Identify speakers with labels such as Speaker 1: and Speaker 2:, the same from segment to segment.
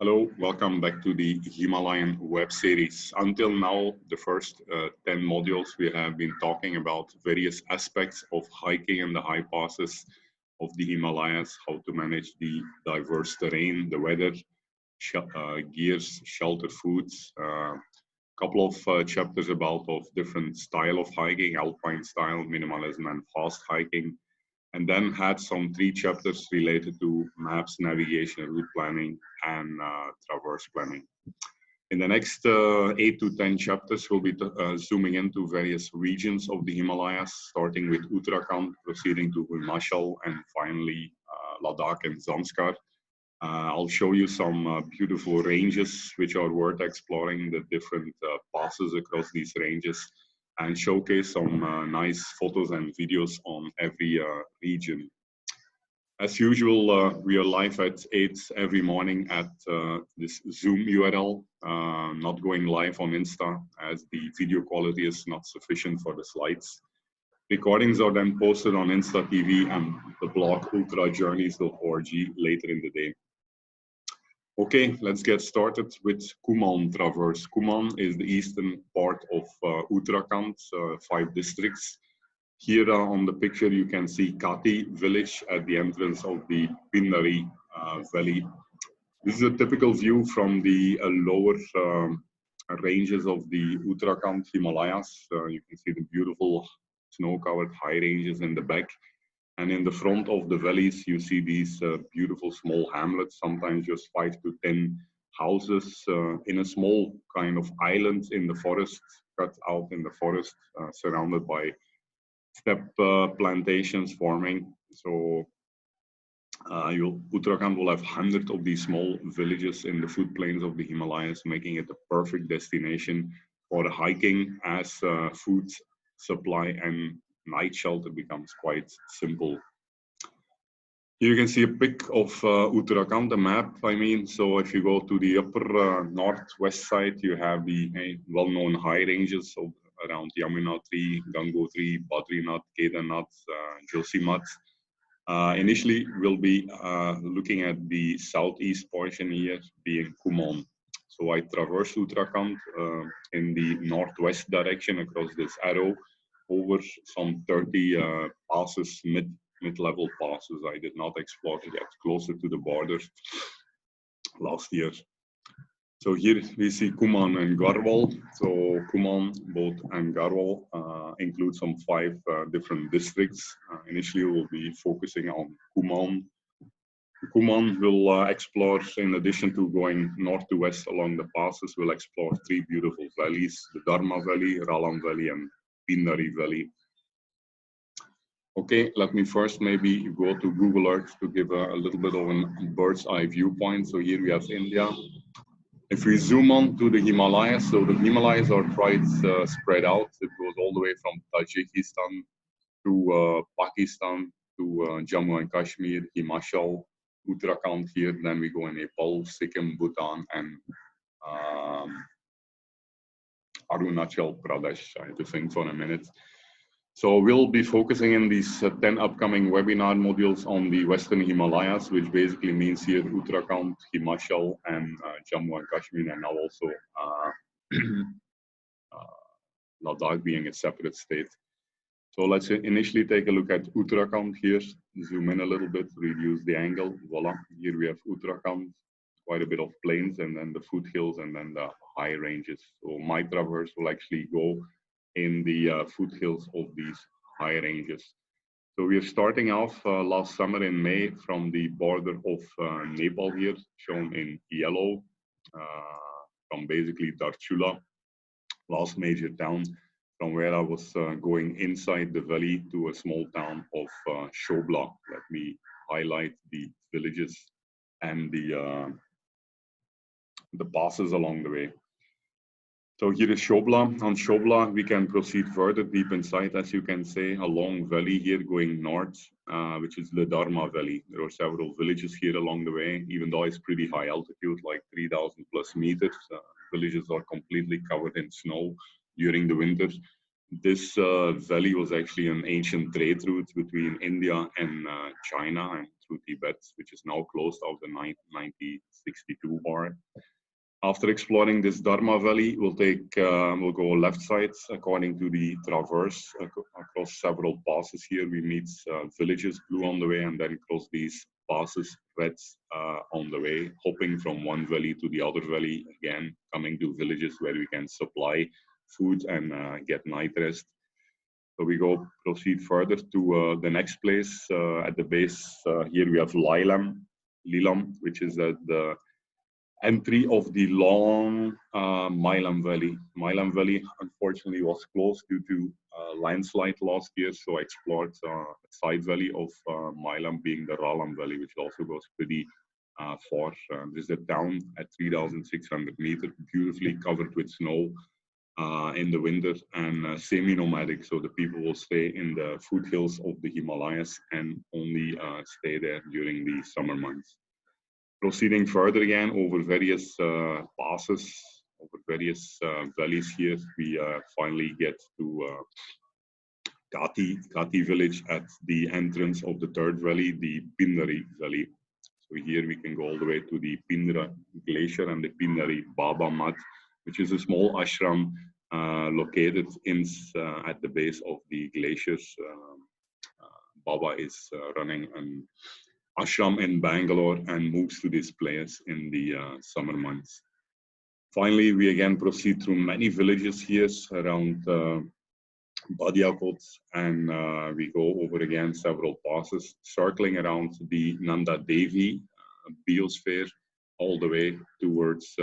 Speaker 1: Hello, welcome back to the Himalayan web series. Until now, the first 10 modules, we have been talking about various aspects of hiking in the high passes of the Himalayas, how to manage the diverse terrain, the weather, gears, shelter, foods. Couple of chapters about of different style of hiking, alpine style, minimalism, and fast hiking. And then had some 3 chapters related to maps, navigation, route planning, and traverse planning. In the next 8 to 10 chapters, we'll be zooming into various regions of the Himalayas, starting with Uttarakhand, proceeding to Himachal, and finally Ladakh and Zanskar. I'll show you some beautiful ranges which are worth exploring, the different passes across these ranges, and showcase some nice photos and videos on every region. As usual, we are live at 8 every morning at this Zoom URL, not going live on Insta as the video quality is not sufficient for the slides. Recordings are then posted on Insta TV and the blog ultrajourneys.org later in the day. Okay, let's get started with Kumaon Traverse. Kumaon is the eastern part of Uttarakhand, 5 districts. Here on the picture, you can see Kati village at the entrance of the Pindari valley. This is a typical view from the lower ranges of the Uttarakhand Himalayas. You can see the beautiful snow-covered high ranges in the back. And in the front of the valleys, you see these beautiful small hamlets, sometimes just 5 to 10 houses in a small kind of island in the forest, cut out in the forest, surrounded by steppe plantations forming. So Uttarakhand will have hundreds of these small villages in the foot plains of the Himalayas, making it a perfect destination for hiking as food supply and night shelter becomes quite simple. Here you can see a pic of Uttarakhand, the map, I mean. So if you go to the upper northwest side, you have the well-known high ranges of around Yamunotri, Gangotri, Badrinath, Kedarnath, Josimath. Initially, we'll be looking at the southeast portion here, being Kumaon. So I traverse Uttarakhand in the northwest direction across this arrow, over some 30 passes, mid-level passes. I did not explore it yet, closer to the border last year. So here we see Kumaon and Garhwal. So Kumaon, both and Garhwal include some 5 different districts. Initially, we'll be focusing on Kumaon. Kumaon will explore, in addition to going north to west along the passes, we'll explore 3 beautiful valleys, the Dharma Valley, Ralam Valley, and Pindari Valley. Okay, let me first maybe go to Google Earth to give a little bit of a bird's eye viewpoint. So here we have India. If we zoom on to the Himalayas, so the Himalayas are quite spread out. It goes all the way from Tajikistan to Pakistan to Jammu and Kashmir, Himachal, Uttarakhand here. Then we go in Nepal, Sikkim, Bhutan, and Arunachal Pradesh. I had to think for a minute. So we'll be focusing in these 10 upcoming webinar modules on the Western Himalayas, which basically means here Uttarakhand, Himachal, and Jammu and Kashmir, and now also Ladakh being a separate state. So let's initially take a look at Uttarakhand here, zoom in a little bit, reduce the angle, voila. Here we have Uttarakhand, quite a bit of plains, and then the foothills, and then the high ranges. So my traverse will actually go in the foothills of these high ranges. So we are starting off last summer in May from the border of Nepal here, shown in yellow, from basically Darchula, last major town, from where I was going inside the valley to a small town of Shobla. Let me highlight the villages and the passes along the way. So here is Shobla. On Shobla, we can proceed further deep inside, as you can see, a long valley here going north, which is the Dharma Valley. There are several villages here along the way, even though it's pretty high altitude, like 3,000 plus meters. Villages are completely covered in snow during the winter. This valley was actually an ancient trade route between India and China, and to Tibet, which is now closed after 1962 war. After exploring this Dharma Valley, we'll go left side according to the traverse across several passes here. We meet villages, blue on the way, and then cross these passes, red on the way, hopping from one valley to the other valley, again coming to villages where we can supply food and get night rest. So we proceed further to the next place at the base. Here we have Lilam, which is at the entry of the long Milam Valley. Milam Valley, unfortunately, was closed due to landslide last year, so I explored a side valley of Milam, being the Ralam Valley, which also goes pretty far. There's a town at 3,600 meters, beautifully covered with snow in the winter, and semi-nomadic, so the people will stay in the foothills of the Himalayas and only stay there during the summer months. Proceeding further again over various passes, over various valleys here, we finally get to Gati village at the entrance of the third valley, the Pindari valley. So here we can go all the way to the Pindara glacier and the Pindari Baba Mat, which is a small ashram located at the base of the glaciers. Baba is running an ashram in Bangalore and moves to this place in the summer months. Finally, we again proceed through many villages here around Badiakot, and we go over again several passes, circling around the Nanda Devi biosphere all the way towards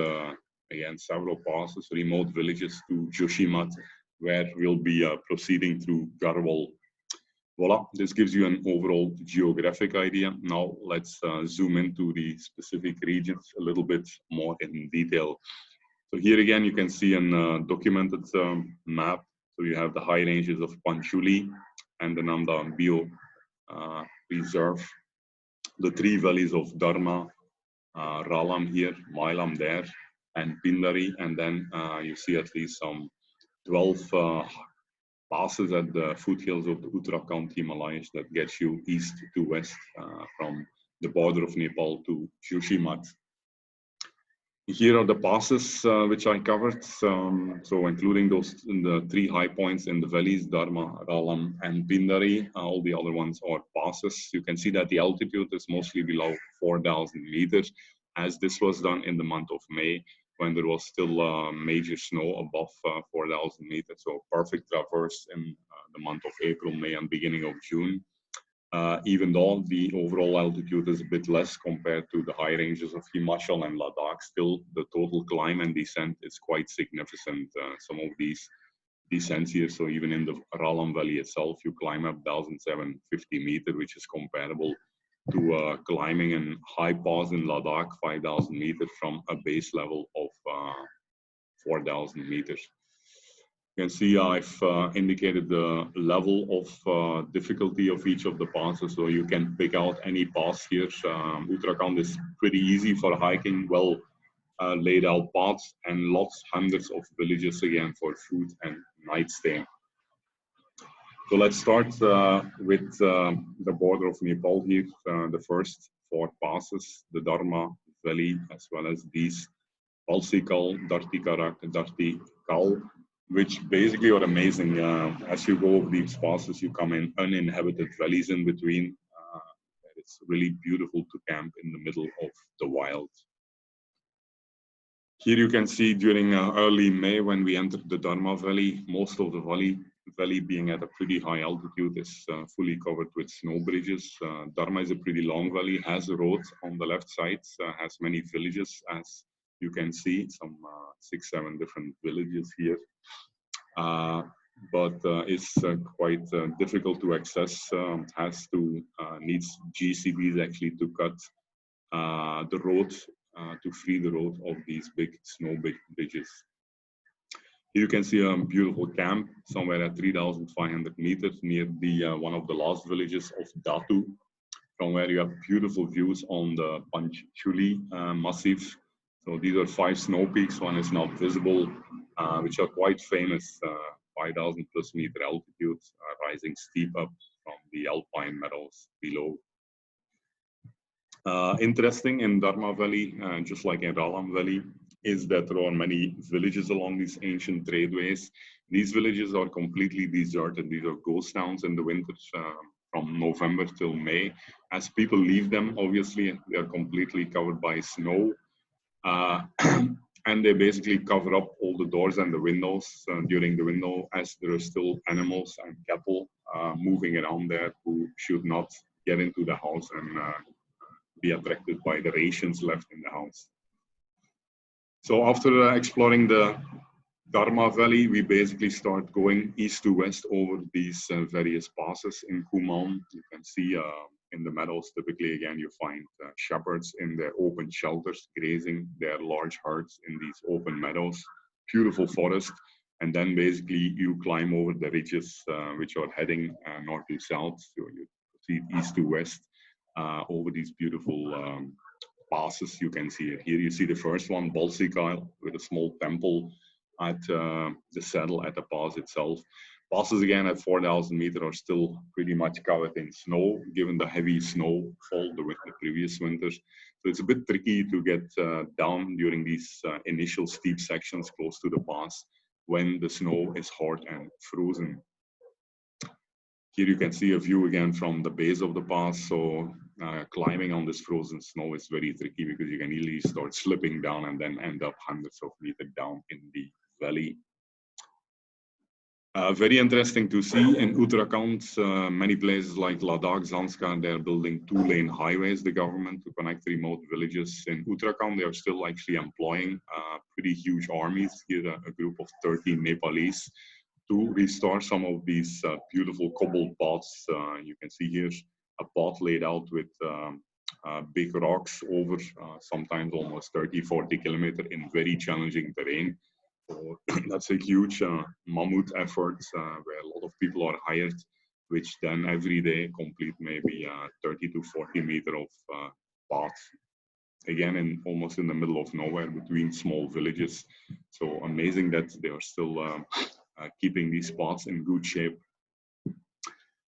Speaker 1: again several passes, remote villages to Joshimath, where we'll be proceeding through Garhwal. Voila, this gives you an overall geographic idea. Now let's zoom into the specific regions a little bit more in detail. So here again, you can see a documented map. So you have the high ranges of Panchuli and the Nanda Bio Reserve, the three valleys of Dharma, Ralam here, Milam there, and Pindari, and then you see at least some 12 passes at the foothills of the Uttarakhand Himalayas that gets you east to west from the border of Nepal to Joshimath. Here are the passes which I covered, so including the three high points in the valleys, Dharma, Ralam, and Pindari. All the other ones are passes. You can see that the altitude is mostly below 4,000 meters, as this was done in the month of May, when there was still major snow above 4,000 meters. So perfect traverse in the month of April, May, and beginning of June. Even though the overall altitude is a bit less compared to the high ranges of Himachal and Ladakh, still the total climb and descent is quite significant. Some of these descents here, so even in the Ralam Valley itself, you climb up 1,750 meters, which is comparable to climbing in high pass in Ladakh, 5,000 meters from a base level of 4,000 meters. You can see I've indicated the level of difficulty of each of the passes, so you can pick out any pass here. Uttarakhand is pretty easy for hiking, well laid out paths, and hundreds of villages again for food and night stay. So let's start with the border of Nepal here, the first 4 passes, the Dharma Valley, as well as these Palsikal, Dartikarak, Dartikal, which basically are amazing. As you go over these passes, you come in uninhabited valleys in between. It's really beautiful to camp in the middle of the wild. Here you can see during early May, when we entered the Dharma Valley, most of the valley being at a pretty high altitude is fully covered with snow bridges. Dharma is a pretty long valley, has a road on the left side, has many villages, as you can see, some 6-7 different villages here. But it's quite difficult to access, needs GCBs actually to cut the road, to free the road of these big snow bridges. Here you can see a beautiful camp somewhere at 3,500 meters near the one of the last villages of Datu, from where you have beautiful views on the Panchuli massif. So these are 5 snow peaks. One is not visible, which are quite famous, 5,000 plus meter altitude, rising steep up from the alpine meadows below. Interesting in Dharma Valley, just like in Ralam Valley, is that there are many villages along these ancient tradeways. These villages are completely deserted. These are ghost towns in the winters from November till May. As people leave them, obviously, they are completely covered by snow. Uh, and they basically cover up all the doors and the windows during the window, as there are still animals and cattle moving around there who should not get into the house and be attracted by the rations left in the house. So after exploring the Dharma Valley, we basically start going east to west over these various passes in Kumaon. You can see in the meadows, typically again, you find shepherds in their open shelters grazing their large herds in these open meadows. Beautiful forest. And then basically you climb over the ridges which are heading north to south. So you proceed east to west over these beautiful passes. You can see it here. You see the first one, Balsikyle, with a small temple at the saddle at the pass itself. Passes again at 4,000 meters are still pretty much covered in snow, given the heavy snowfall the previous winters. So it's a bit tricky to get down during these initial steep sections close to the pass when the snow is hard and frozen. Here you can see a view again from the base of the pass. So climbing on this frozen snow is very tricky because you can easily start slipping down and then end up hundreds of meters down in the valley. Very interesting to see in Uttarakhand, many places like Ladakh, Zanskar, they're building 2-lane highways, the government, to connect remote villages. In Uttarakhand, they are still actually employing pretty huge armies. Here, a group of 30 Nepalese to restore some of these beautiful cobbled paths. You can see here a path laid out with big rocks over sometimes almost 30, 40 kilometers in very challenging terrain. So that's a huge mammoth effort where a lot of people are hired, which then every day complete maybe 30 to 40 meters of path. Again, almost in the middle of nowhere between small villages. So amazing that they are still keeping these paths in good shape.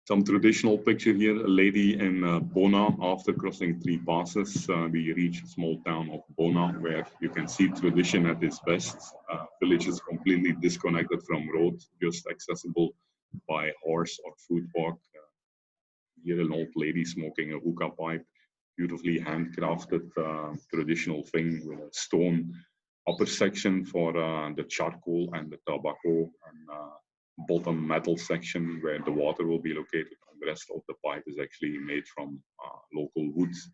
Speaker 1: Some traditional picture here, a lady in Bona. After crossing 3 passes, we reach a small town of Bona, where you can see tradition at its best. Village is completely disconnected from road, just accessible by horse or foot walk. Here an old lady smoking a hookah pipe, beautifully handcrafted traditional thing with a stone upper section for the charcoal and the tobacco, and bottom metal section where the water will be located, and the rest of the pipe is actually made from local woods.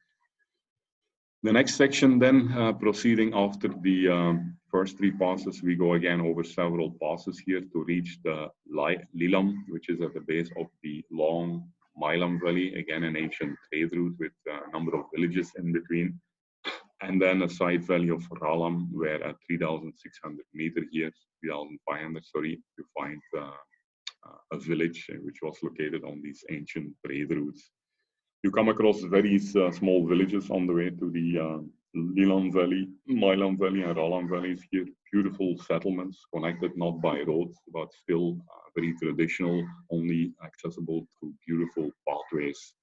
Speaker 1: The next section then, proceeding after the first 3 passes, we go again over several passes here to reach the Lilam, which is at the base of the long Milam Valley, again an ancient trade route with a number of villages in between. And then a side valley of Ralam, where at 3,600 meters here, 3,500, sorry, you find a village which was located on these ancient trade routes. You come across very small villages on the way to the Lilam Valley, Milam Valley, and Ralam valleys here. Beautiful settlements connected not by roads, but still very traditional, only accessible through beautiful pathways.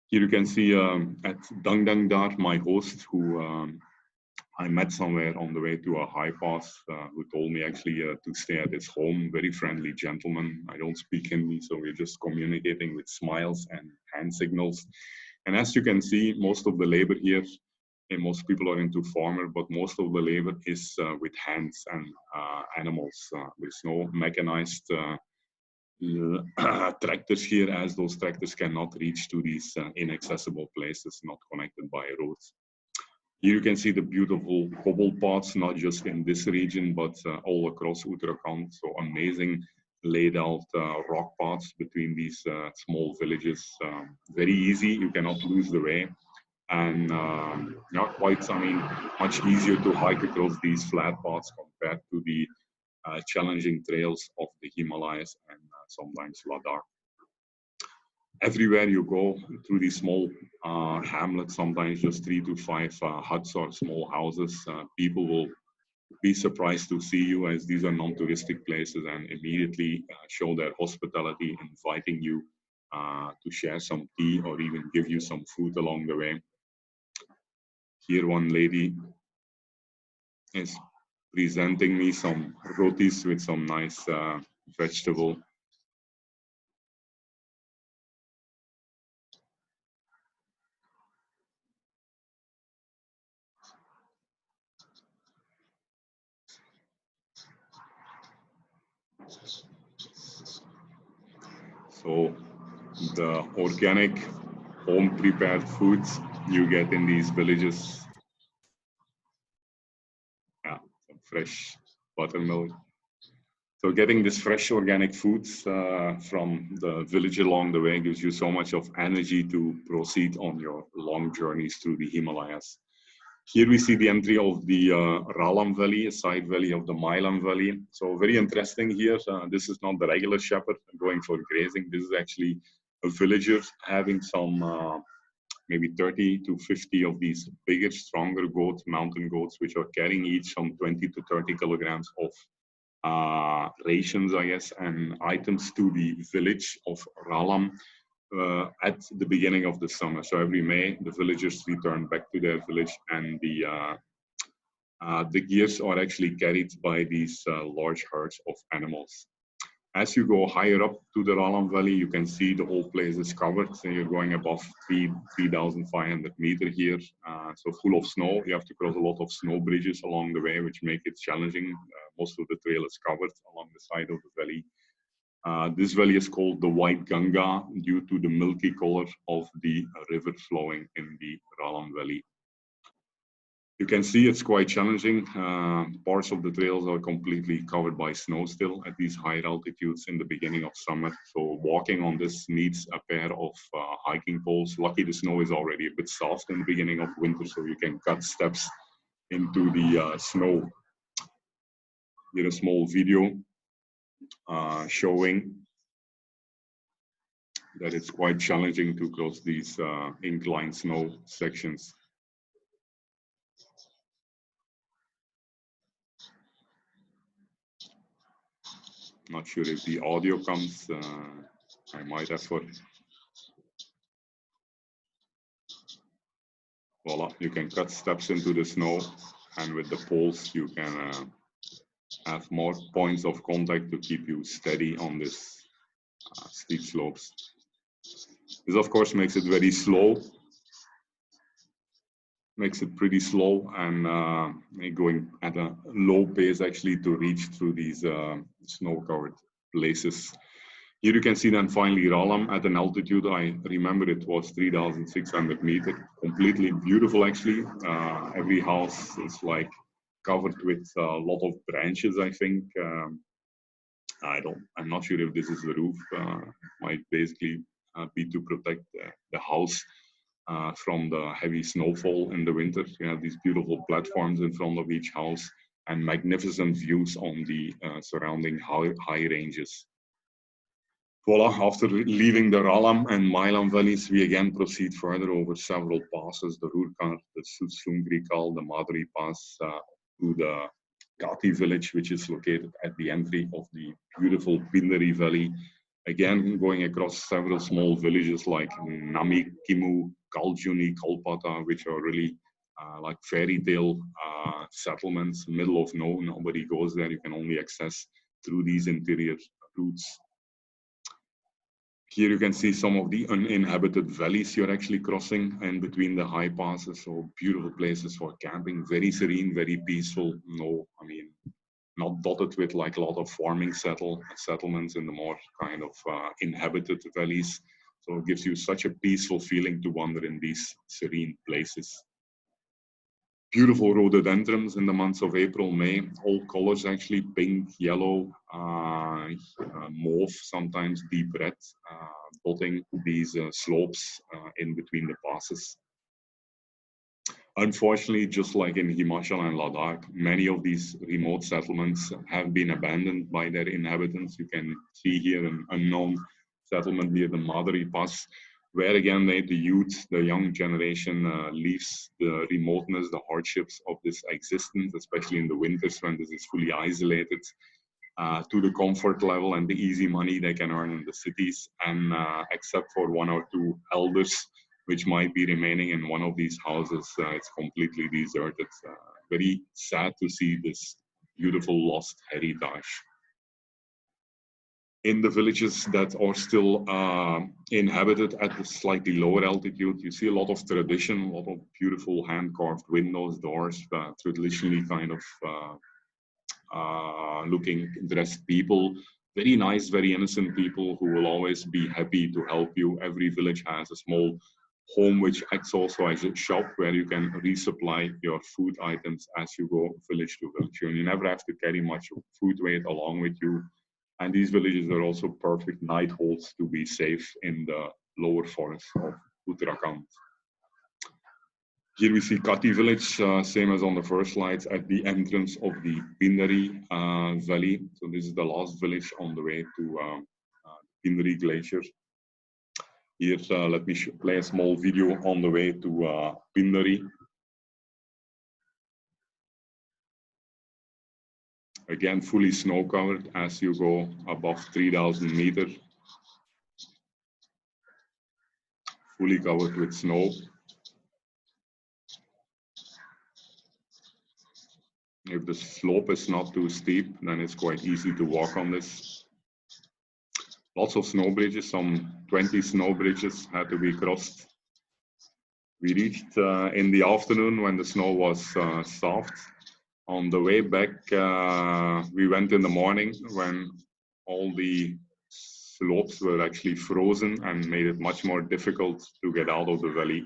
Speaker 1: Here you can see at Dangdangdar, my host, who I met somewhere on the way to a high pass, who told me actually to stay at his home. Very friendly gentleman. I don't speak Hindi, so we're just communicating with smiles and hand signals. And as you can see, most of the labor here, and most people are into farmer, but most of the labor is with hands and animals. There's no mechanized tractors here, as those tractors cannot reach to these inaccessible places not connected by roads. Here you can see the beautiful cobbled paths, not just in this region, but all across Uttarakhand. So amazing laid out rock paths between these small villages. Very easy, you cannot lose the way. And not quite, I mean, much easier to hike across these flat paths compared to the challenging trails of the Himalayas and sometimes Ladakh. Everywhere you go through these small hamlets, sometimes just 3 to 5 huts or small houses, people will be surprised to see you, as these are non-touristic places, and immediately show their hospitality, inviting you to share some tea or even give you some food along the way. Here one lady is presenting me some rotis with some nice vegetable. So the organic home prepared foods you get in these villages. Yeah, some fresh buttermilk. So getting this fresh organic foods from the village along the way gives you so much of energy to proceed on your long journeys through the Himalayas. Here we see the entry of the Ralam Valley, a side valley of the Mailam Valley. So very interesting here. This is not the regular shepherd going for grazing. This is actually a villager having some maybe 30 to 50 of these bigger, stronger goats, mountain goats, which are carrying each some 20 to 30 kilograms of rations, I guess, and items to the village of Ralam at the beginning of the summer. So every May, the villagers return back to their village, and the gears are actually carried by these large herds of animals. As you go higher up to the Ralam Valley, you can see the whole place is covered. So you're going above 3,500 meters here. So full of snow. You have to cross a lot of snow bridges along the way, which make it challenging. Most of the trail is covered along the side of the valley. This valley is called the White Ganga due to the milky color of the river flowing in the Ralam Valley. You can see it's quite challenging. Parts of the trails are completely covered by snow still at these high altitudes in the beginning of summer. So walking on this needs a pair of hiking poles. Lucky the snow is already a bit soft in the beginning of winter, so you can cut steps into the snow. Here a small video showing that it's quite challenging to cross these inclined snow sections. Not sure if the audio comes. I might have for. Voila, you can cut steps into the snow, and with the poles you can have more points of contact to keep you steady on this steep slopes. This of course makes it very slow, makes it pretty slow and going at a low pace actually to reach through these snow-covered places. Here you can see then finally Ralam at an altitude, I remember it was 3,600 meters, completely beautiful actually. Every house is like covered with a lot of branches, I think. I'm not sure if this is the roof, might basically be to protect the house from the heavy snowfall in the winter. You have these beautiful platforms in front of each house and magnificent views on the surrounding high ranges. Voila, after leaving the Ralam and Mailam valleys, we again proceed further over several passes, the Rurkar, the Sumgrikal, the Madhuri Pass, to the Gati village, which is located at the entry of the beautiful Pindari Valley. Again, going across several small villages like Nami, Kimu, Kaljuni, Kalpata, which are really like fairy tale settlements, middle of nobody goes there. You can only access through these interior routes. Here you can see some of the uninhabited valleys you're actually crossing in between the high passes. So beautiful places for camping, very serene, very peaceful. Not dotted with like a lot of farming settlements in the more kind of inhabited valleys. So it gives you such a peaceful feeling to wander in these serene places. Beautiful rhododendrons in the months of April, May, all colors actually, pink, yellow, mauve, sometimes deep red, dotting these slopes in between the passes. Unfortunately, just like in Himachal and Ladakh, many of these remote settlements have been abandoned by their inhabitants. You can see here an unknown settlement near the Madhuri Pass, where again the youth, the young generation leaves the remoteness, the hardships of this existence, especially in the winters when this is fully isolated, to the comfort level and the easy money they can earn in the cities. And except for one or two elders, which might be remaining in one of these houses. It's completely deserted. Very sad to see this beautiful lost heritage. In the villages that are still inhabited at a slightly lower altitude, you see a lot of tradition, a lot of beautiful hand-carved windows, doors, traditionally kind of looking dressed people. Very nice, very innocent people who will always be happy to help you. Every village has a small home which acts also as a shop where you can resupply your food items as you go village to village. You never have to carry much food weight along with you. And these villages are also perfect night halts to be safe in the lower forests of Uttarakhand. Here we see Kati village, same as on the first slides, at the entrance of the Pindari valley. So this is the last village on the way to Pindari glacier. Here, let me play a small video on the way to Pindari. Again, fully snow covered as you go above 3,000 meters. Fully covered with snow. If the slope is not too steep, then it's quite easy to walk on this. Lots of snow bridges, some 20 snow bridges had to be crossed. We reached in the afternoon when the snow was soft. On the way back, we went in the morning when all the slopes were actually frozen and made it much more difficult to get out of the valley.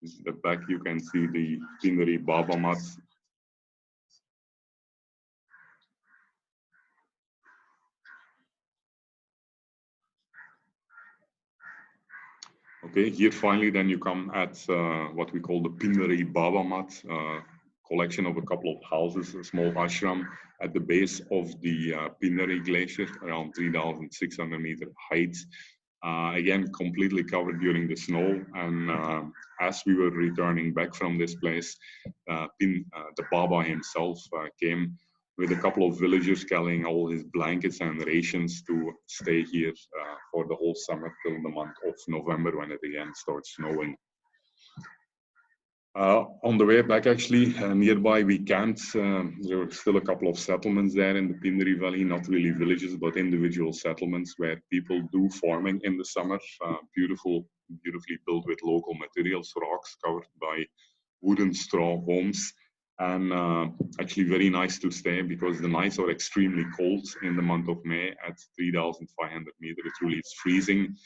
Speaker 1: In the back, you can see the Pindari Baba mat. Okay, here finally then you come at what we call the Pindari Baba mat, collection of a couple of houses, a small ashram at the base of the Pindari glacier, around 3,600 meter height. Again, completely covered during the snow. And as we were returning back from this place, the Baba himself came with a couple of villagers carrying all his blankets and rations to stay here for the whole summer till the month of November when it again starts snowing. On the way back, actually, nearby we camped. There were still a couple of settlements there in the Pindari Valley, not really villages, but individual settlements where people do farming in the summer. Beautifully built with local materials, rocks covered by wooden straw homes. And actually very nice to stay because the nights are extremely cold in the month of May at 3,500 meters. It really is freezing.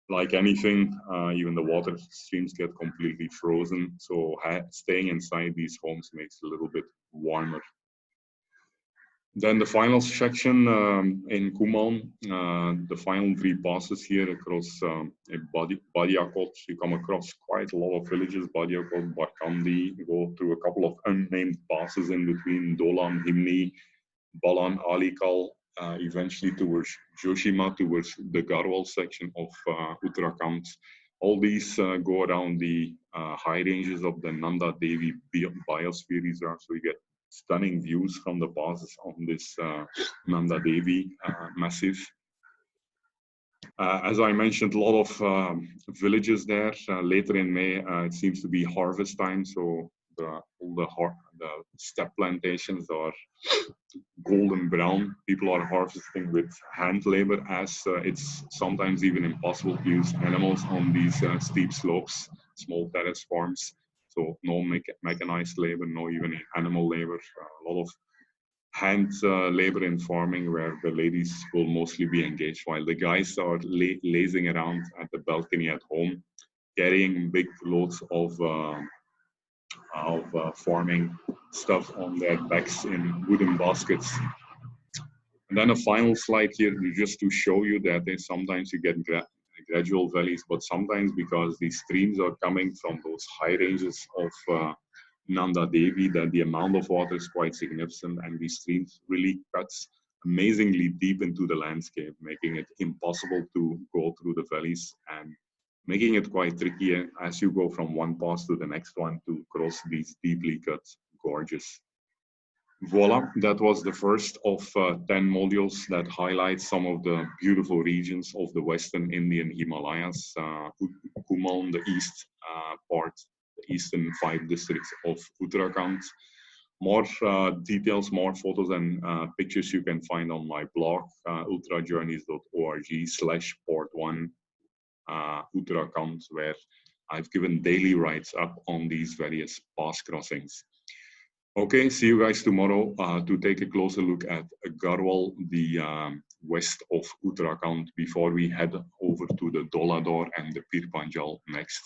Speaker 1: Like anything, even the water streams get completely frozen. So staying inside these homes makes it a little bit warmer. Then the final section in Kumaon, the final 3 passes here across Badiakot. You come across quite a lot of villages, Badiakot, Barkandi. You go through a couple of unnamed passes in between Dolan, Himni, Balan, Alikal, eventually towards Joshima, towards the Garhwal section of Uttarakhand. All these go around the high ranges of the Nanda Devi Biosphere Reserve. So you get stunning views from the passes on this Nanda Devi massif. As I mentioned, a lot of villages there. Later in May, it seems to be harvest time, so all the steppe plantations are golden brown. People are harvesting with hand labor, as it's sometimes even impossible to use animals on these steep slopes, small terrace farms. So no mechanized labor, no even animal labor. A lot of hand labor in farming where the ladies will mostly be engaged while the guys are lazing around at the balcony at home, carrying big loads of farming stuff on their backs in wooden baskets. And then a final slide here just to show you that sometimes you get gradual valleys, but sometimes because these streams are coming from those high ranges of Nanda Devi, that the amount of water is quite significant, and these streams really cuts amazingly deep into the landscape, making it impossible to go through the valleys and making it quite tricky as you go from one pass to the next one to cross these deeply cut gorges. Voila, that was the first of 10 modules that highlight some of the beautiful regions of the Western Indian Himalayas. Kumaon, the east part, the eastern 5 districts of Uttarakhand. More details, more photos and pictures you can find on my blog, ultrajourneys.org/port1 Uttarakhand, where I've given daily writes up on these various pass crossings. Okay, see you guys tomorrow to take a closer look at Garhwal, the west of Uttarakhand, before we head over to the Dolador and the Pir Panjal next.